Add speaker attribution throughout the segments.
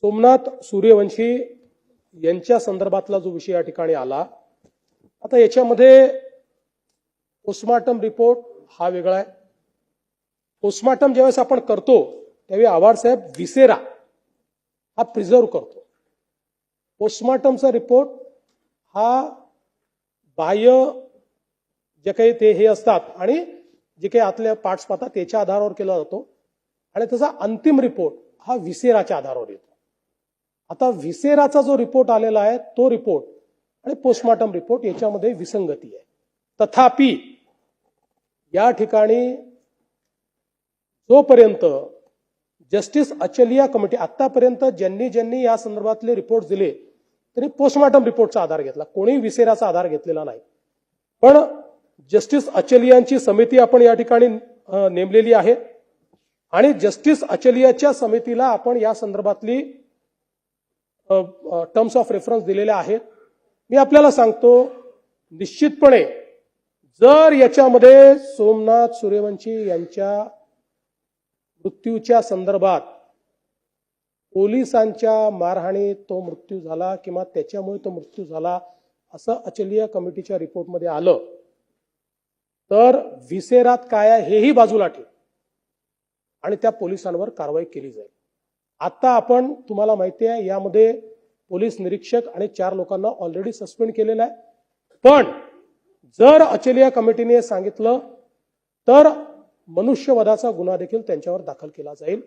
Speaker 1: सोमनाथ सूर्यवंशी यांच्या संदर्भातला जो विषय या ठिकाणी आला, आता याच्यामध्ये पोस्टमार्टम रिपोर्ट हा वेगळा आहे. पोस्टमार्टम ज्यावेळेस आपण करतो त्यावेळी आव्हाडसाहेब विसेरा हा प्रिझर्व करतो. पोस्टमार्टमचा रिपोर्ट हा बाह्य जे काही ते हे असतात आणि जे काही आतल्या पार्ट्स पाहतात त्याच्या आधारावर केला जातो आणि त्याचा अंतिम रिपोर्ट हा विसेराच्या आधारावर येतो. आता विसेराचा जो रिपोर्ट आलेला आहे तो रिपोर्ट आणि पोस्टमार्टम रिपोर्ट याच्यामध्ये विसंगती आहे. तथापि या ठिकाणी जोपर्यंत जस्टिस अचलिया कमिटी आतापर्यंत ज्यांनी या संदर्भातले रिपोर्ट दिले त्यांनी पोस्टमार्टम रिपोर्टचा आधार घेतला, कोणी विसेराचा आधार घेतलेला नाही. पण जस्टिस अचलियांची समिती आपण या ठिकाणी नेमलेली आहे आणि जस्टिस अचलियाच्या समितीला आपण या संदर्भातली टर्म्स ऑफ रेफरन्स दिलेल्या आहेत. मी आपल्याला सांगतो, निश्चितपणे जर याच्यामध्ये सोमनाथ सूर्यवंशी यांच्या मृत्यूच्या संदर्भात पोलिसांच्या मारहाणीत तो मृत्यू झाला किंवा त्याच्यामुळे तो मृत्यू झाला असं अचलिया कमिटीच्या रिपोर्टमध्ये आलं तर विसेरात काय आहे हेही बाजूला ठेव आणि त्या पोलिसांवर कारवाई केली जाईल. आता आपण तुम्हाला माहिती आहे यामध्ये पोलीस निरीक्षक आणि 4 लोकांना ऑलरेडी सस्पेंड केलेलं आहे. पण जर अचलिया कमिटीने सांगितलं तर मनुष्यवधाचा गुन्हा देखील त्यांच्यावर दाखल केला जाईल.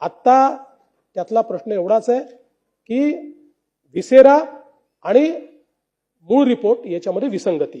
Speaker 1: आता त्यातला प्रश्न एवढाच आहे की विसेरा आणि मूळ रिपोर्ट याच्यामध्ये विसंगती आहे.